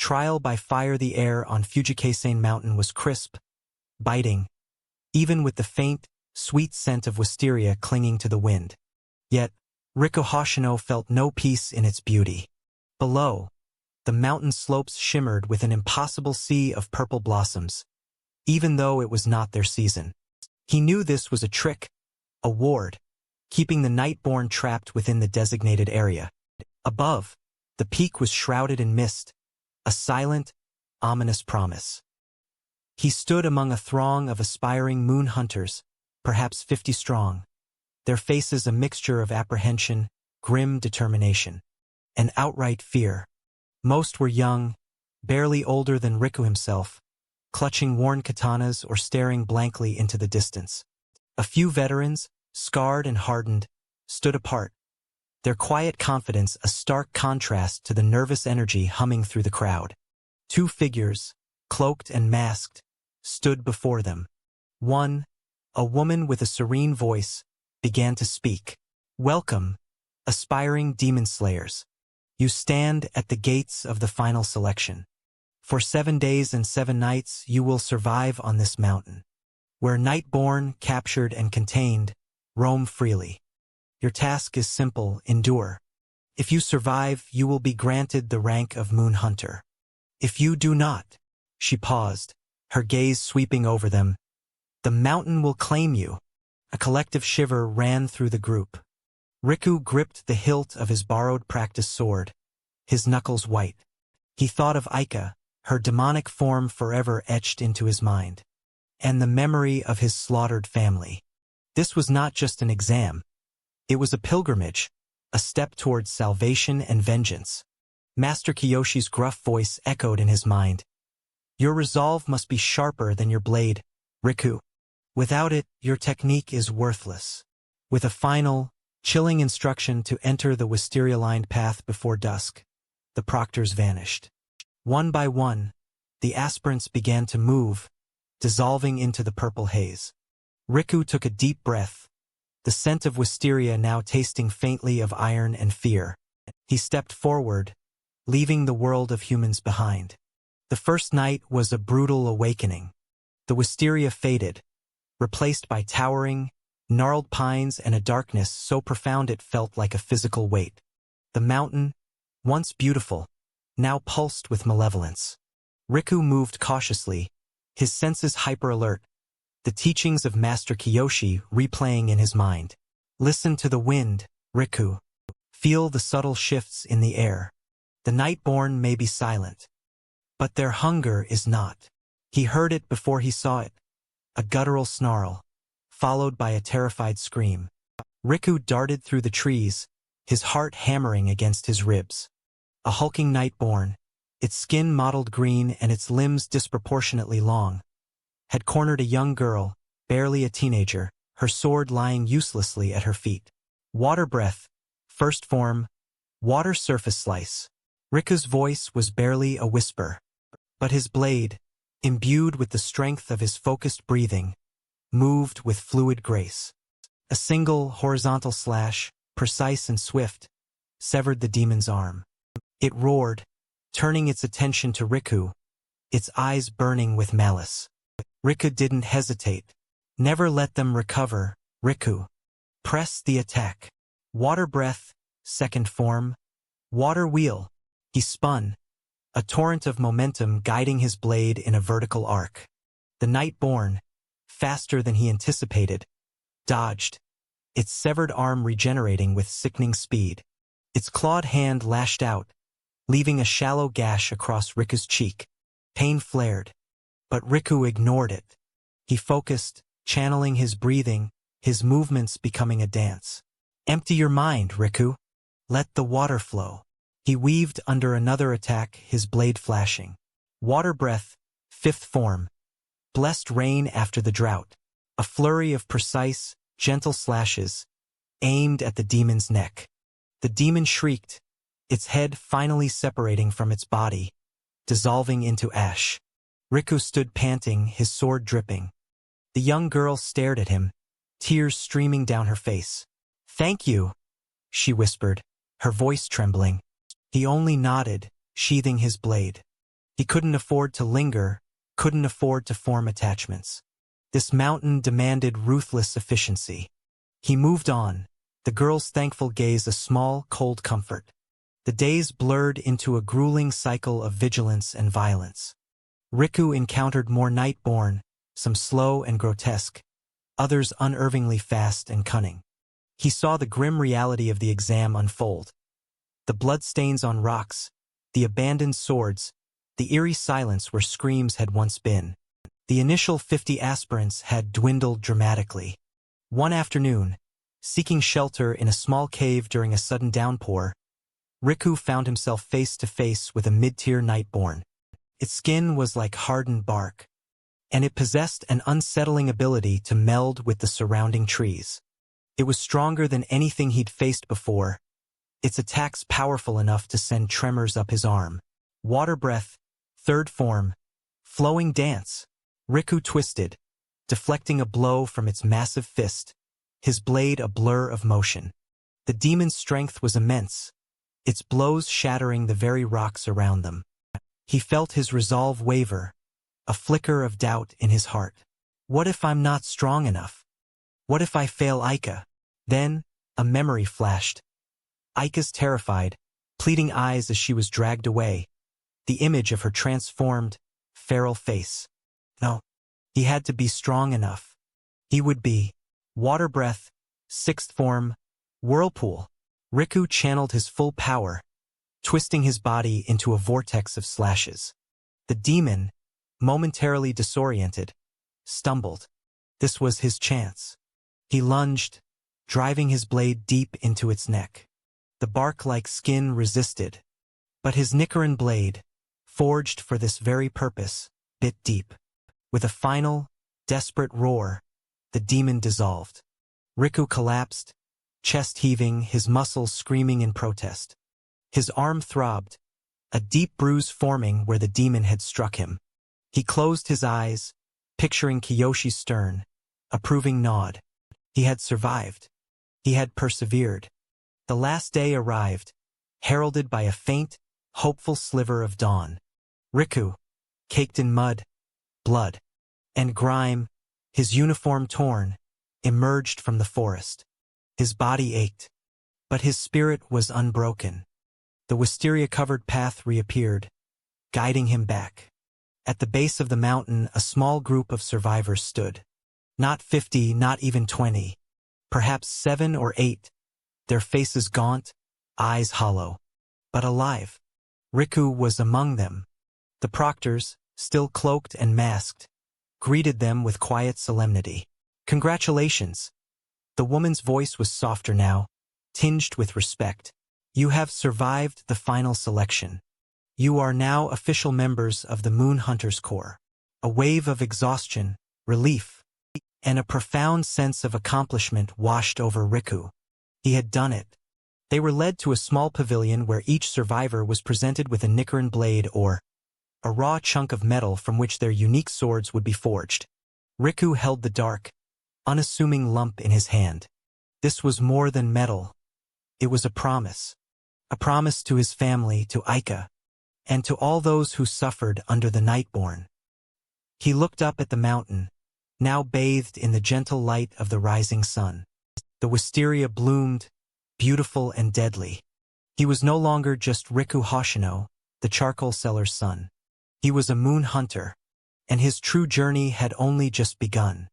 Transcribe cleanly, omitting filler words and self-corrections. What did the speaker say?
Trial by fire. The air on Fujikaisen Mountain was crisp, biting, even with the faint, sweet scent of wisteria clinging to the wind. Yet, Riku Hoshino felt no peace in its beauty. Below, the mountain slopes shimmered with an impossible sea of purple blossoms, even though it was not their season. He knew this was a trick, a ward, keeping the Nightborn trapped within the designated area. Above, the peak was shrouded in mist, a silent, ominous promise. He stood among a throng of aspiring moon hunters, perhaps 50 strong, their faces a mixture of apprehension, grim determination, and outright fear. Most were young, barely older than Riku himself, clutching worn katanas or staring blankly into the distance. A few veterans, scarred and hardened, stood apart, their quiet confidence a stark contrast to the nervous energy humming through the crowd. Two figures, cloaked and masked, stood before them. One, a woman with a serene voice, began to speak. "Welcome, aspiring demon slayers. You stand at the gates of the final selection. For 7 days and 7 nights you will survive on this mountain, where Nightborn, captured and contained, roam freely. Your task is simple: endure. If you survive, you will be granted the rank of Moon Hunter. If you do not," she paused, her gaze sweeping over them, "the mountain will claim you." A collective shiver ran through the group. Riku gripped the hilt of his borrowed practice sword, his knuckles white. He thought of Aika, her demonic form forever etched into his mind, and the memory of his slaughtered family. This was not just an exam. It was a pilgrimage, a step towards salvation and vengeance. Master Kiyoshi's gruff voice echoed in his mind. "Your resolve must be sharper than your blade, Riku. Without it, your technique is worthless." With a final, chilling instruction to enter the wisteria-lined path before dusk, the proctors vanished. One by one, the aspirants began to move, dissolving into the purple haze. Riku took a deep breath, the scent of wisteria now tasting faintly of iron and fear. He stepped forward, leaving the world of humans behind. The first night was a brutal awakening. The wisteria faded, replaced by towering, gnarled pines and a darkness so profound it felt like a physical weight. The mountain, once beautiful, now pulsed with malevolence. Riku moved cautiously, his senses hyper-alert, the teachings of Master Kiyoshi replaying in his mind. Listen to the wind, Riku. Feel the subtle shifts in the air. The Nightborn may be silent, but their hunger is not. He heard it before he saw it, a guttural snarl, followed by a terrified scream. Riku darted through the trees, his heart hammering against his ribs. A hulking Nightborn, its skin mottled green and its limbs disproportionately long, had cornered a young girl, barely a teenager, her sword lying uselessly at her feet. Water breath, first form, water surface slice. Riku's voice was barely a whisper, but his blade, imbued with the strength of his focused breathing, moved with fluid grace. A single horizontal slash, precise and swift, severed the demon's arm. It roared, turning its attention to Riku, its eyes burning with malice. Riku didn't hesitate. "Never let them recover, Riku. Press the attack." Water breath, second form, water wheel. He spun, a torrent of momentum guiding his blade in a vertical arc. The Nightborn, faster than he anticipated, dodged, its severed arm regenerating with sickening speed. Its clawed hand lashed out, leaving a shallow gash across Riku's cheek. Pain flared, but Riku ignored it. He focused, channeling his breathing, his movements becoming a dance. "Empty your mind, Riku. Let the water flow." He weaved under another attack, his blade flashing. Water breath, fifth form. Blessed rain after the drought. A flurry of precise, gentle slashes, aimed at the demon's neck. The demon shrieked, its head finally separating from its body, dissolving into ash. Riku stood panting, his sword dripping. The young girl stared at him, tears streaming down her face. "Thank you," she whispered, her voice trembling. He only nodded, sheathing his blade. He couldn't afford to linger, couldn't afford to form attachments. This mountain demanded ruthless efficiency. He moved on, the girl's thankful gaze a small, cold comfort. The days blurred into a grueling cycle of vigilance and violence. Riku encountered more Nightborn, some slow and grotesque, others unervingly fast and cunning. He saw the grim reality of the exam unfold. The bloodstains on rocks, the abandoned swords, the eerie silence where screams had once been. The initial 50 aspirants had dwindled dramatically. One afternoon, seeking shelter in a small cave during a sudden downpour, Riku found himself face to face with a mid-tier Nightborn. Its skin was like hardened bark, and it possessed an unsettling ability to meld with the surrounding trees. It was stronger than anything he'd faced before, its attacks powerful enough to send tremors up his arm. Water breath, third form, flowing dance. Riku twisted, deflecting a blow from its massive fist, his blade a blur of motion. The demon's strength was immense, its blows shattering the very rocks around them. He felt his resolve waver, a flicker of doubt in his heart. What if I'm not strong enough? What if I fail Aika? Then, a memory flashed. Aika's terrified, pleading eyes as she was dragged away, the image of her transformed, feral face. No, he had to be strong enough. He would be. Water breath, sixth form, whirlpool. Riku channeled his full power, twisting his body into a vortex of slashes. The demon, momentarily disoriented, stumbled. This was his chance. He lunged, driving his blade deep into its neck. The bark-like skin resisted, but his Nichiren blade, forged for this very purpose, bit deep. With a final, desperate roar, the demon dissolved. Riku collapsed, chest heaving, his muscles screaming in protest. His arm throbbed, a deep bruise forming where the demon had struck him. He closed his eyes, picturing Kiyoshi's stern, approving nod. He had survived. He had persevered. The last day arrived, heralded by a faint, hopeful sliver of dawn. Riku, caked in mud, blood, and grime, his uniform torn, emerged from the forest. His body ached, but his spirit was unbroken. The wisteria-covered path reappeared, guiding him back. At the base of the mountain, a small group of survivors stood. Not 50, not even 20. Perhaps 7 or 8, their faces gaunt, eyes hollow, but alive. Riku was among them. The proctors, still cloaked and masked, greeted them with quiet solemnity. Congratulations. The woman's voice was softer now, tinged with respect. You have survived the final selection. You are now official members of the Moon Hunters Corps. A wave of exhaustion, relief, and a profound sense of accomplishment washed over Riku. He had done it. They were led to a small pavilion where each survivor was presented with a Nichiren blade or a raw chunk of metal from which their unique swords would be forged. Riku held the dark, unassuming lump in his hand. This was more than metal. It was a promise. A promise to his family, to Aika, and to all those who suffered under the Nightborn. He looked up at the mountain, now bathed in the gentle light of the rising sun. The wisteria bloomed, beautiful and deadly. He was no longer just Riku Hoshino, the charcoal seller's son. He was a moon hunter, and his true journey had only just begun.